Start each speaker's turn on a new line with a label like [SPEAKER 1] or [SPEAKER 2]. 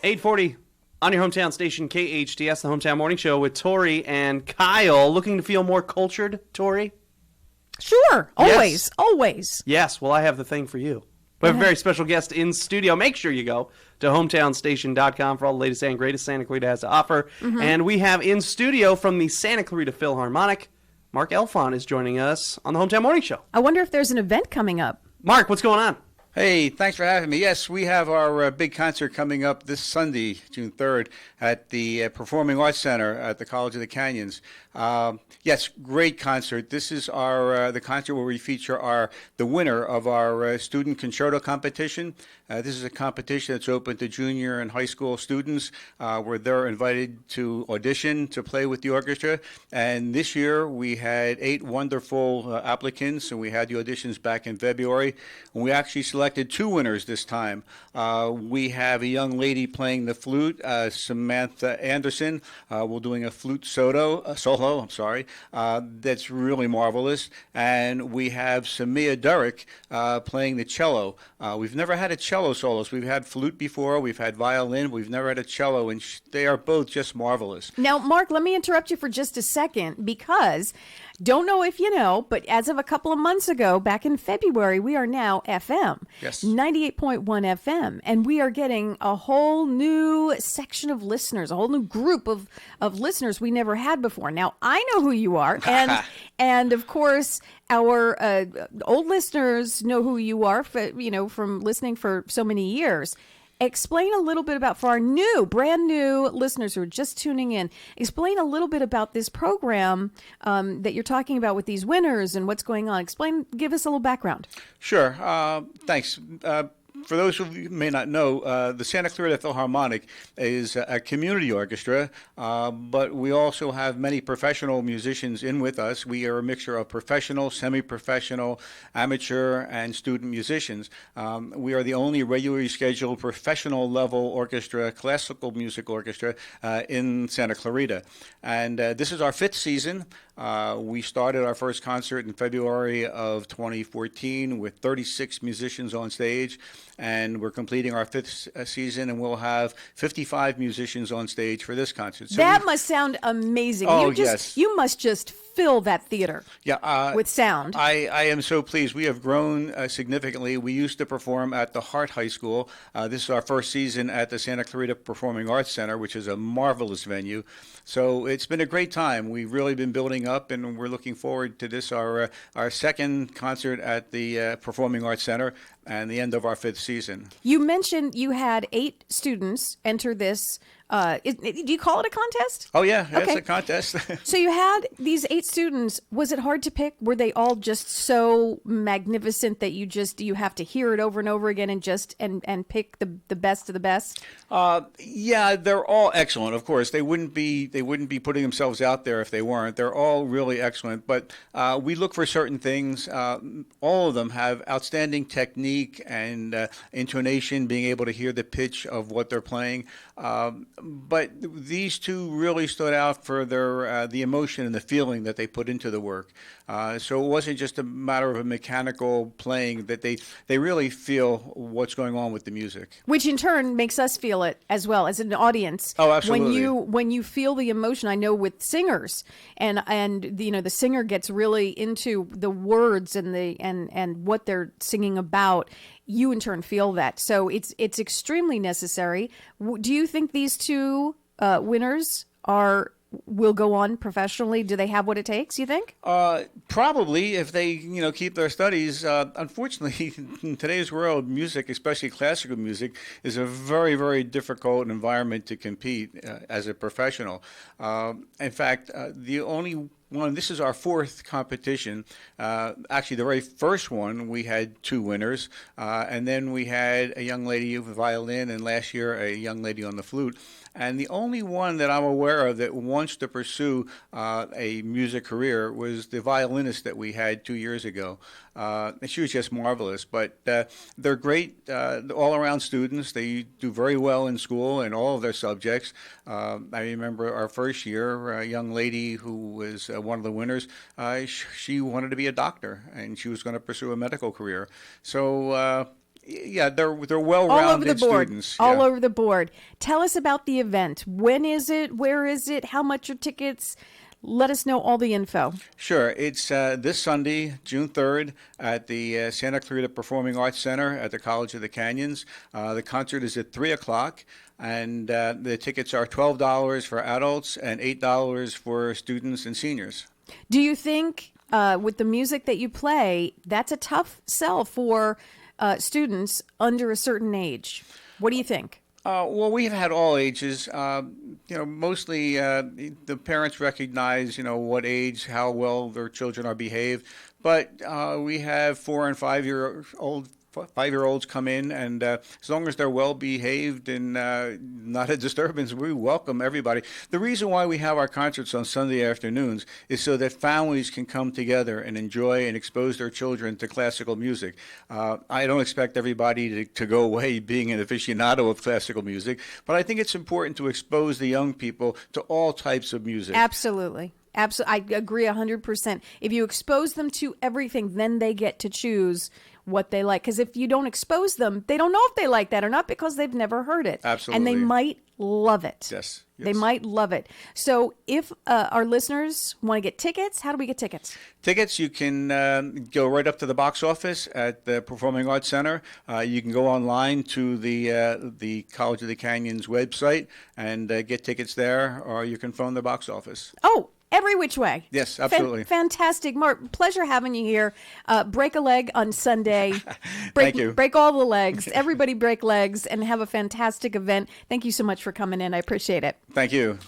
[SPEAKER 1] 8:40 on your hometown station, KHTS, the Hometown Morning Show with Tori and Kyle. Looking to feel more cultured, Tori?
[SPEAKER 2] Sure. Always.
[SPEAKER 1] Yes.
[SPEAKER 2] Always.
[SPEAKER 1] Yes. Well, I have the thing for you. We have a very special guest in studio. Make sure you go to hometownstation.com for all the latest and greatest Santa Clarita has to offer. And we have in studio from the Santa Clarita Philharmonic, Mark Elfont is joining us on the Hometown Morning Show.
[SPEAKER 2] I wonder if there's an event coming up.
[SPEAKER 1] Mark, what's going on?
[SPEAKER 3] Hey, thanks for having me. Yes, we have our big concert coming up this Sunday, June 3rd, at the Performing Arts Center at the College of the Canyons. Yes, great concert. This is our the concert where we feature the winner of our Student Concerto Competition. This is a competition that's open to junior and high school students where they're invited to audition to play with the orchestra. And this year we had 8 wonderful applicants, and we had the auditions back in February. And we actually selected 2 winners this time. We have a young lady playing the flute, Samantha Anderson. We're doing a flute solo, that's really marvelous. And we have Samia Derrick playing the cello. We've never had a cello soloist. We've had flute before, we've had violin, we've never had a cello, and they are both just marvelous.
[SPEAKER 2] Now, Mark, let me interrupt you for just a second because don't know if you know, but as of a couple of months ago, back in February, we are now FM.
[SPEAKER 3] Yes.
[SPEAKER 2] 98.1 FM. And we are getting a whole new section of listeners, a whole new group of listeners we never had before. Now, I know who you are. And of course, our old listeners know who you are, from listening for so many years. Explain a little bit about, for our brand new listeners who are just tuning in, explain a little bit about this program that you're talking about with these winners and what's going on. Give us a little background.
[SPEAKER 3] Sure. Thanks. For those of you who may not know, the Santa Clarita Philharmonic is a community orchestra, but we also have many professional musicians in with us. We are a mixture of professional, semi-professional, amateur, and student musicians. We are the only regularly scheduled professional level orchestra, classical music orchestra in Santa Clarita. And this is our 5th season. We started our first concert in February of 2014 with 36 musicians on stage, and we're completing our 5th season, and we'll have 55 musicians on stage for this concert. So
[SPEAKER 2] that must sound amazing.
[SPEAKER 3] Oh,
[SPEAKER 2] yes. You must just fill that theater with sound.
[SPEAKER 3] I am so pleased. We have grown significantly. We used to perform at the Hart High School. This is our first season at the Santa Clarita Performing Arts Center, which is a marvelous venue. So it's been a great time. We've really been building up, and we're looking forward to this, our second concert at the Performing Arts Center and the end of our 5th season.
[SPEAKER 2] You mentioned you had 8 students enter this. Do you call it a contest?
[SPEAKER 3] Oh, yeah.
[SPEAKER 2] Okay.
[SPEAKER 3] It's a contest.
[SPEAKER 2] So you had these 8 students. Was it hard to pick? Were they all just so magnificent that you have to hear it over and over again and pick the best of the best?
[SPEAKER 3] Yeah, they're all excellent. Of course, they wouldn't be putting themselves out there if they weren't. They're all really excellent. But we look for certain things. All of them have outstanding technique and intonation, being able to hear the pitch of what they're playing. But these 2 really stood out for their the emotion and the feeling that they put into the work. So it wasn't just a matter of a mechanical playing, that they really feel what's going on with the music.
[SPEAKER 2] Which in turn makes us feel it as well as an audience.
[SPEAKER 3] Oh, absolutely.
[SPEAKER 2] When you feel the emotion, I know with singers and the singer gets really into the words and what they're singing about. You in turn feel that. So it's extremely necessary. Do you think these 2 winners will go on professionally? Do they have what it takes, you think?
[SPEAKER 3] Probably, if they keep their studies. Unfortunately, in today's world, music, especially classical music, is a very, very difficult environment to compete as a professional. In fact, the only one, this is our 4th competition. Actually, the very first one, we had 2 winners, and then we had a young lady with violin, and last year a young lady on the flute. And the only one that I'm aware of that wants to pursue a music career was the violinist that we had 2 years ago. And she was just marvelous. But they're great all-around students. They do very well in school in all of their subjects. I remember our first year, a young lady who was one of the winners, she wanted to be a doctor, and she was going to pursue a medical career. So Yeah, they're
[SPEAKER 2] All over the
[SPEAKER 3] well-rounded
[SPEAKER 2] board.
[SPEAKER 3] students.
[SPEAKER 2] All
[SPEAKER 3] yeah.
[SPEAKER 2] over the board. Tell us about the event. When is it? Where is it? How much are tickets? Let us know all the info.
[SPEAKER 3] Sure. It's this Sunday, June 3rd, at the Santa Clarita Performing Arts Center at the College of the Canyons. The concert is at 3 o'clock, and the tickets are $12 for adults and $8 for students and seniors.
[SPEAKER 2] Do you think with the music that you play, that's a tough sell for students under a certain age? What do you think?
[SPEAKER 3] Well, we've had all ages. Mostly the parents recognize, what age, how well their children are behaved. But we have 4 and 5-year-olds come in, and as long as they're well behaved and not a disturbance, we welcome everybody. The reason why we have our concerts on Sunday afternoons is so that families can come together and enjoy and expose their children to classical music. I don't expect everybody to go away being an aficionado of classical music, but I think it's important to expose the young people to all types of music.
[SPEAKER 2] Absolutely. Absolutely. I agree 100%. If you expose them to everything, then they get to choose what they like. Because if you don't expose them, they don't know if they like that or not because they've never heard it.
[SPEAKER 3] Absolutely.
[SPEAKER 2] And they might love it.
[SPEAKER 3] Yes.
[SPEAKER 2] They might love it. So if our listeners want to get tickets, how do we get tickets?
[SPEAKER 3] Tickets, you can go right up to the box office at the Performing Arts Center. You can go online to the College of the Canyons website and get tickets there, or you can phone the box office.
[SPEAKER 2] Oh, every which way.
[SPEAKER 3] Yes, absolutely.
[SPEAKER 2] Fantastic. Mark, pleasure having you here. Break a leg on Sunday.
[SPEAKER 3] Thank you.
[SPEAKER 2] Break all the legs. Everybody break legs and have a fantastic event. Thank you so much for coming in. I appreciate it.
[SPEAKER 3] Thank you.